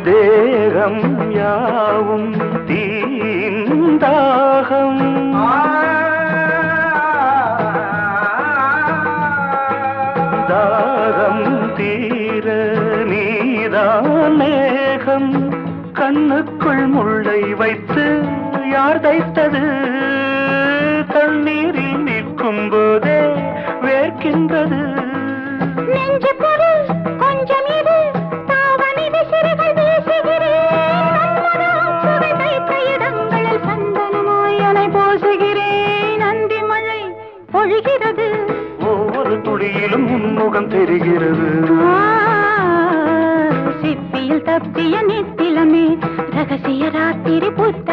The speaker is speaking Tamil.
தேகம் யாவும் தீந்தாகம் தாகம் தீர நீதான் மேகம் கண்ணுக்குள் முள்ளை வைத்து யார் தைத்தது தண்ணீரில் நிற்கும் போதே வேர்க்கின்றது நெஞ்சு பொருள் கொஞ்சம் இது தாவணி விசிறிகள் வீசுகிறேன் சுவை தைத்த இடங்களில் சந்தனமாய் அலை போசுகிறேன் அந்தி மழை பொழிகிறது ஒவ்வொரு துளியிலும் உன்முகம் தெரிகிறது சிப்பியில் தப்பிய நித்திலமே ரகசிய ராத்திரி புத்த